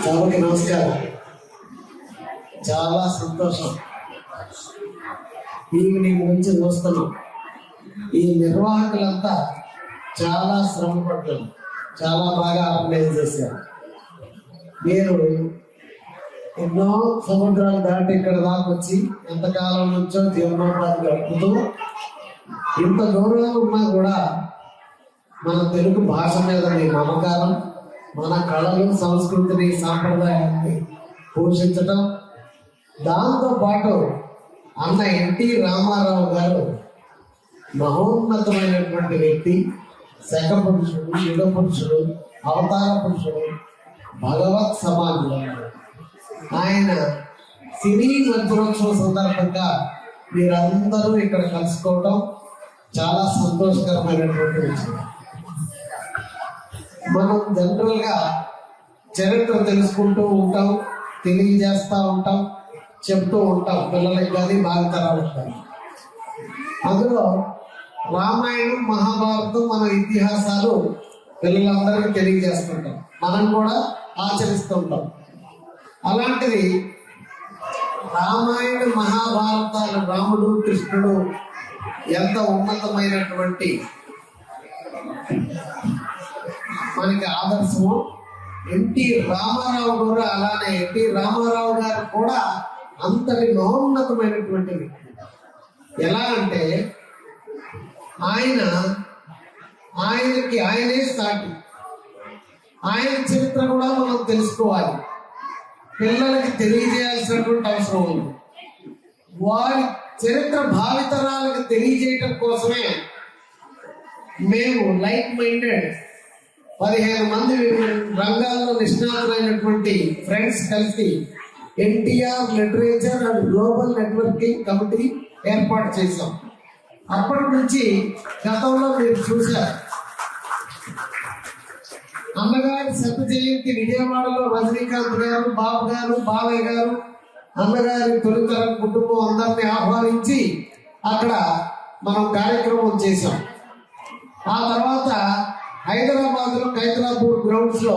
సభకి నమస్కారం. చాలా సంతోషం. ఈవినింగ్ నుంచి చూస్తున్నాం. ఈ నిర్వాహకులంతా చాలా శ్రమ పడ్డారు, చాలా బాగా ఆర్గనైజ్ చేశారు. మీరు ఎన్నో సముద్రాలు దాటి ఇక్కడ దాకా వచ్చి ఎంతకాలం నుంచో జీవనోపాధి గడుపుతూ ఇంత దూరంలో ఉన్నా కూడా మన తెలుగు భాష మీద మీ మమకారం, మన కళలు, సంస్కృతిని, సాంప్రదాయాన్ని పోషించడం, దాంతో పాటు అన్న ఎన్టీ రామారావు గారు మహోన్నతమైనటువంటి వ్యక్తి, శక పురుషుడు, యుగ పురుషుడు, అవతార పురుషుడు, భగవత్ సమానుడు. ఆయన సినీ వజ్రోత్సవం సందర్భంగా మీరందరూ ఇక్కడ కలుసుకోవటం చాలా సంతోషకరమైనటువంటి విషయం. మనం జనరల్గా చరిత్ర తెలుసుకుంటూ ఉంటాం, తెలియజేస్తూ ఉంటాం, చెప్తూ ఉంటాం పిల్లలకి కానీ భావితరాలకు కానీ. అందులో రామాయణం, మహాభారతం, మన ఇతిహాసాలు పిల్లలందరికీ తెలియజేస్తుంటాం, మనం కూడా ఆచరిస్తూ ఉంటాం. అలాంటిది రామాయణ మహాభారతాలు, రాముడు కృష్ణుడు ఎంత ఉన్నతమైనటువంటి మనకి ఆదర్శము. ఎన్టీ రామారావు గారు అలానే, ఎన్టీ రామారావు గారు కూడా అంతటి మహోన్నతమైనటువంటి వ్యక్తి. ఎలా అంటే ఆయనే సాటి. ఆయన చరిత్ర కూడా మనం తెలుసుకోవాలి, పిల్లలకి తెలియజేయాల్సినటువంటి అవసరం ఉంది. వారి చరిత్ర భావితరాలకు తెలియజేయటం కోసమే మేము లైక్ మైండెడ్ 15 మంది రంగాల్లో నిష్ణాతులైనటువంటి ఫ్రెండ్స్ కలిసి NTR literature and global networking committee ఏర్పాటు చేశాం. అప్పటి నుంచి గతంలో మీరు చూశారు, అన్నగారి శత జయంతి విజయవాడలో రజనీకాంత్ గారు, బాబు గారు, బాలయ్య గారు, అన్నగారి తొలితరం కుటుంబం అందరినీ ఆహ్వానించి అక్కడ మనం కార్యక్రమం చేశాం. ఆ తర్వాత హైదరాబాద్లో ఖైదరాపూర్ గ్రౌండ్స్ లో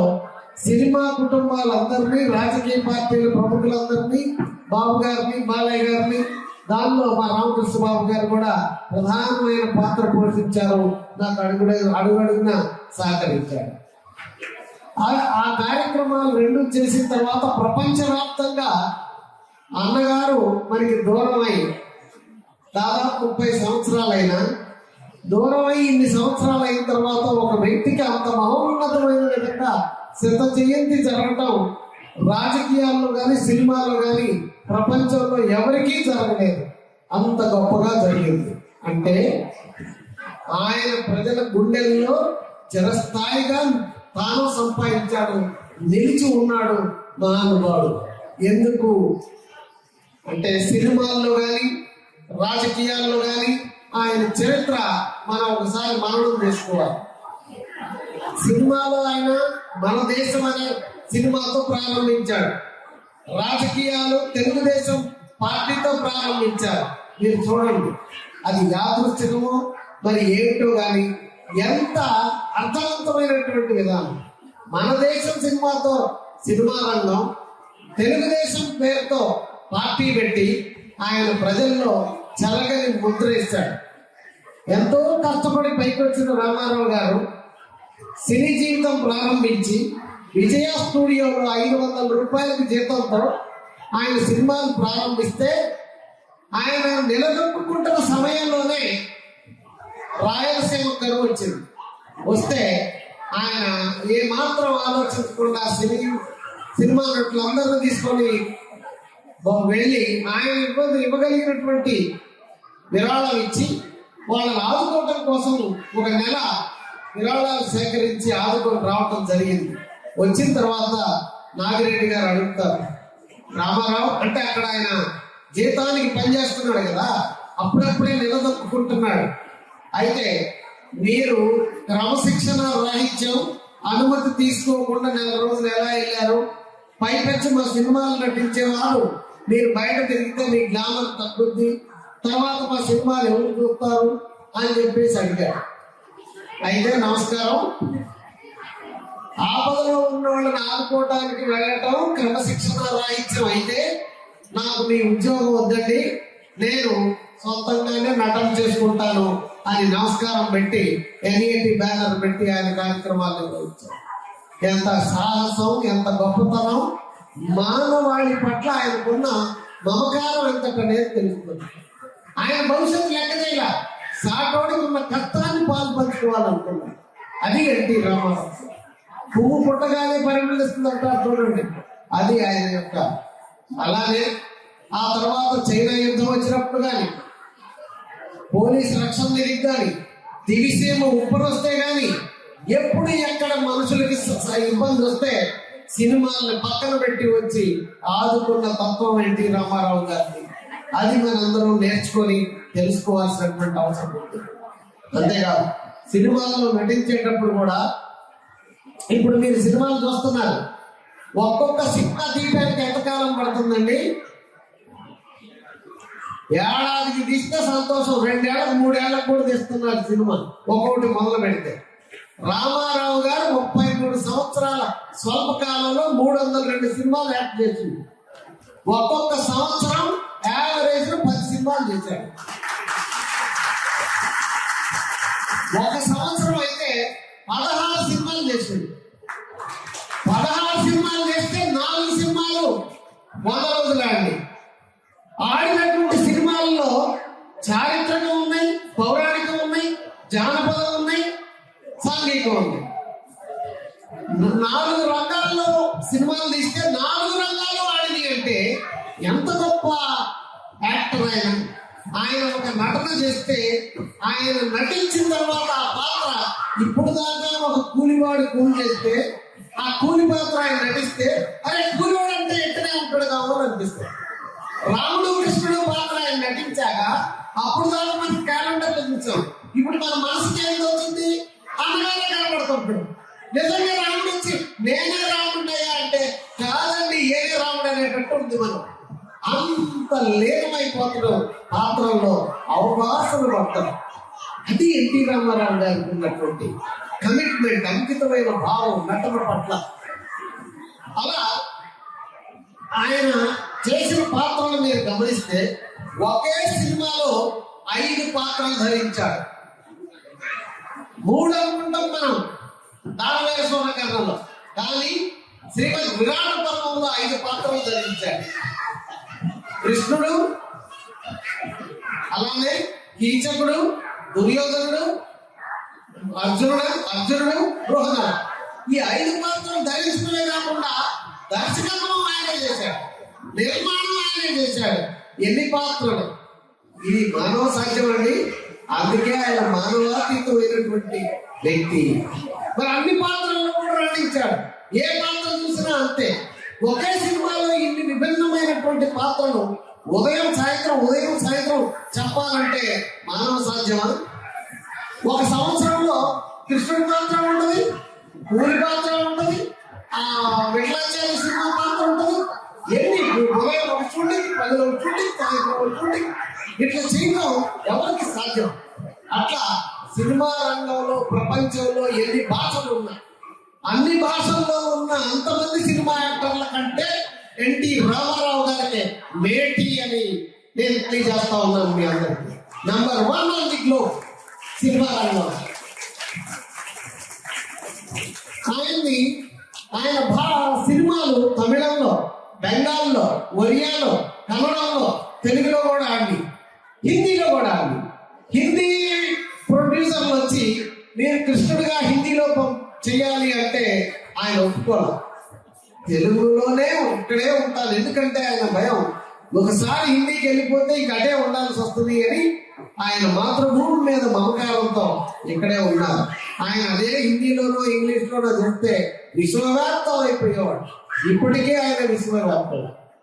సినిమా కుటుంబాలందరినీ, రాజకీయ పార్టీల ప్రముఖులందరినీ, బాబు గారిని, బాలయ్య గారిని, దానిలో మా రామకృష్ణ బాబు గారు కూడా ప్రధానమైన పాత్ర పోషించారు. నాకు అడుగడుగున సహకరించారు. ఆ కార్యక్రమాలు రెండు చేసిన తర్వాత ప్రపంచవ్యాప్తంగా అన్నగారు మనకి దూరమై దాదాపు 30 సంవత్సరాలైనా, దూరమై ఇన్ని సంవత్సరాలు అయిన తర్వాత ఒక వ్యక్తికి అంత మహోన్నతమైన విధంగా శత జయంతి జరగటం రాజకీయాల్లో కానీ, సినిమాల్లో కానీ ప్రపంచంలో ఎవరికీ జరగలేదు. అంత గొప్పగా జరిగింది. అంటే ఆయన ప్రజల గుండెల్లో చిరస్థాయిగా తాను సంపాదించాడు, నిలిచి ఉన్నాడు మహానుభావుడు. ఎందుకు అంటే సినిమాల్లో కానీ, రాజకీయాల్లో కానీ ఆయన చరిత్ర మనం ఒకసారి మననం చేసుకోవాలి. సినిమాలో ఆయన మన దేశం అనే సినిమాతో ప్రారంభించాడు. రాజకీయాలు తెలుగుదేశం పార్టీతో ప్రారంభించారు. మీరు చూడండి, అది యాదృచ్ఛికమో మరి ఏమిటో కానీ ఎంత అర్థవంతమైనటువంటి విధానం. మన దేశం సినిమాతో సినిమా రంగం, తెలుగుదేశం పేరుతో పార్టీ పెట్టి ఆయన ప్రజల్లో చెరగని ముద్ర ఇస్తాడు. ఎంతో కష్టపడి పైకి వచ్చిన రామారావు గారు సినీ జీవితం ప్రారంభించి విజయ స్టూడియోలో 500 రూపాయలకి జీతంతో ఆయన సినిమాలు ప్రారంభిస్తే ఆయన నిలదొక్కుంటున్న సమయంలోనే రాయలసీమ కరువు వచ్చింది. వస్తే ఆయన ఏమాత్రం ఆలోచించకుండా సినిమా నటులందరినీ తీసుకొని వెళ్ళి ఆయన ఇవ్వగలిగినటువంటి విరాళాలు ఇచ్చి వాళ్ళని ఆదుకోవటం కోసం 1 నెల విరాళాలు సేకరించి ఆదుకొని రావటం జరిగింది. వచ్చిన తర్వాత నాగిరెడ్డి గారు అడుగుతారు, రామారావు అంటే అక్కడ ఆయన జీతానికి పనిచేస్తున్నాడు కదా, అప్పుడప్పుడే నిలదొక్కుంటున్నాడు. అయితే మీరు క్రమశిక్షణ రాహిత్యం, అనుమతి తీసుకోకుండా 4 రోజులు ఎలా వెళ్ళారు? పైపెచ్చి మా సినిమాలు నటించేవారు మీరు బయట తిరిగితే మీ గ్లామర్ తగ్గుద్ది, తర్వాత మా సినిమాలు ఎవరు చూస్తారు అని చెప్పేసి అడిగారు. అయితే నమస్కారం, ఆపదలో ఉన్న వాళ్ళని ఆదుకోవడానికి వెళ్ళటం క్రమశిక్షణ రాహిత్యం అయితే నాకు మీ ఉద్యోగం వద్దండి, నేను సొంతంగానే నటన చేసుకుంటాను అని నమస్కారం పెట్టి NET బ్యానర్ పెట్టి ఆయన కార్యక్రమాలు నిర్వహించారు. ఎంత సాహసం, ఎంత గొప్పతనం, మానవాళి పట్ల ఆయనకున్న మమకారం ఎంతటనేది తెలుస్తుంది. ఆయన భవిష్యత్తు లెక్కదేలా సాటోడికి ఉన్న కష్టాన్ని పాల్పంచుకోవాలనుకున్నాడు. అది ఎన్టీ రామారావు. పువ్వు పుట్టగానే పరిమళిస్తుందంటారు చూడండి, అది ఆయన యొక్క. అలానే ఆ తర్వాత చైనా యుద్ధం వచ్చినప్పుడు కానీ, పోలీసు రక్షణ నిధికి కానీ, దివిసీమ ఉప్పరొస్తే కానీ, ఎప్పుడు ఎక్కడ మనుషులకి ఇబ్బంది వస్తే సినిమాల్ని పక్కన పెట్టి వచ్చి ఆదుకున్న తత్వం ఎన్టీ రామారావు గారిని. అది మనందరం నేర్చుకొని తెలుసుకోవాల్సినటువంటి అవసరం ఉంది. అంతేకాదు సినిమాల్లో నటించేటప్పుడు కూడా, ఇప్పుడు మీరు సినిమాలు చూస్తున్నారు, ఒక్కొక్క సినిమా తీయడానికి ఎంతకాలం పడుతుందండి? ఏడాదికి తీస్తే సంతోషం, 2 ఏళ్ళకు 3 ఏళ్ళకు కూడా తీస్తున్నారు సినిమా ఒక్కొక్కటి మొదలు పెడితే. రామారావు గారు 33 సంవత్సరాల స్వల్ప కాలంలో 302 సినిమాలు యాక్ట్ చేసింది. ఒక్కొక్క సంవత్సరం యావరేజ్ 10 సినిమాలు చేశాడు. ఒక సంవత్సరం అయితే 16 సినిమాలు చేసింది. 16 సినిమాలు చేస్తే 4 సినిమాలు 100 రోజులు ఆడి. ఆడినటువంటి సినిమాల్లో చారిత్రకం ఉన్నాయి, పౌరాణికం ఉన్నాయి, జానపదం ఉన్నాయి, సాంఘికం ఉంది. 4 రంగాల్లో సినిమాలు తీస్తే 4 రంగాలు ఆడింది అంటే ఎంత గొప్ప యాక్టర్ ఆయన. ఆయన ఒక నటన చేస్తే, ఆయన నటించిన తర్వాత ఆ పాత్ర ఇప్పుడు దాకా ఒక కూలివాడు కూలి చేస్తే, ఆ కూలి పాత్ర ఆయన నటిస్తే, అరే కూలివాడు అంటే ఎక్కడే ఉంటాడు కావాలని అనిపిస్తుంది. రాముడు కృష్ణుడు పాత్ర ఆయన నటించాక అప్పుడు దాకా మనకి క్యాలెండర్లో చూసాం. ఇప్పుడు మన మనసుకి ఏం వచ్చింది? అన్నగానే కనబడుతుంటాడు. నిజంగా రాముడు వచ్చి నేనే రాముడయ్యా అంటే కాదండి, ఏనే రాముడు అనేటట్టు ఉంది. మనం అంత లీనమైపోతున్నాం పాత్రల్లో, అవకాశాలు పడతాం. అది ఎన్టీ రామారావు గారికి ఉన్నటువంటి కమిట్మెంట్, అంకితమైన భావం నటన పట్ల. అలా ఆయన చేసిన పాత్రలు మీరు గమనిస్తే ఒకే సినిమాలో 5 పాత్రలు ధరించాడు. 3 అనుకుంటాం మనం దానవేర సోమకర్ణంలో, కానీ శ్రీమద్ విరాట పర్వంలో 5 పాత్రలు ధరించాడు. కృష్ణుడు, అలానే కీచకుడు, దుర్యోధనుడు, అర్జునుడు, బృహద. ఈ 5 పాత్రలు ధరించడమే కాకుండా దర్శకత్వం ఆయనే చేశాడు, నిర్మాణం ఆయనే చేశాడు. ఎన్ని పాత్రలు! ఇది మానవ సాధ్యం అండి. అందుకే ఆయన మానవాతీతమైనటువంటి వ్యక్తి. మరి అన్ని పాత్రలను కూడా రాణించాడు. ఏ పాత్ర చూసినా అంతే. ఒకే సినిమాలో ఇన్ని విభిన్నమైనటువంటి పాత్రలు ఉదయం సాయంత్రం చెప్పాలంటే మానవ సాధ్యమా? ఒక సంవత్సరంలో కృష్ణుడి పాత్ర ఉంటుంది, కూలి పాత్ర ఉంటుంది, వెంకటాచార్య సినిమా పాత్ర ఉంటుంది. ఎన్ని ఉదయం ఒక షూటింగ్, 10 షూటింగ్, సాయంత్రం ఒక షూటింగ్, ఇట్లా చేయడం ఎవరికి సాధ్యం? అట్లా సినిమా రంగంలో ప్రపంచంలో ఎన్ని భాషలు ఉన్నాయి, అన్ని భాషల్లో ఉన్న అంతమంది సినిమా యాక్టర్ల కంటే ఎన్టీ రామారావు గారికి మేటి అని నేను తెలియజేస్తా ఉన్నాను మీ అందరికీ. Number 1 on the globe cinema రంగంలో. ఆయన సినిమాలు తమిళంలో, బెంగాల్లో, ఒరియాలో, కన్నడంలో, తెలుగులో కూడా ఆడి, హిందీలో కూడా ఆడి. హిందీ ప్రొడ్యూసర్లు వచ్చి నేను కృష్ణుడిగా హిందీలో చెయ్యాలి అంటే ఆయన ఒప్పుకోవాలి. తెలుగులోనే ఇక్కడే ఉంటాను, ఎందుకంటే ఆయన భయం ఒకసారి హిందీకి వెళ్ళిపోతే ఇంక అటే ఉండాల్సి వస్తుంది అని ఆయన మాతృభూమి మీద మమకారంతో ఇక్కడే ఉన్నారు. ఆయన అదే హిందీలోనో ఇంగ్లీష్లోనో చెప్తే విశ్వవ్యాప్తం అయిపోయేవాడు. ఇప్పటికే ఆయన విశ్వవ్యాప్తం.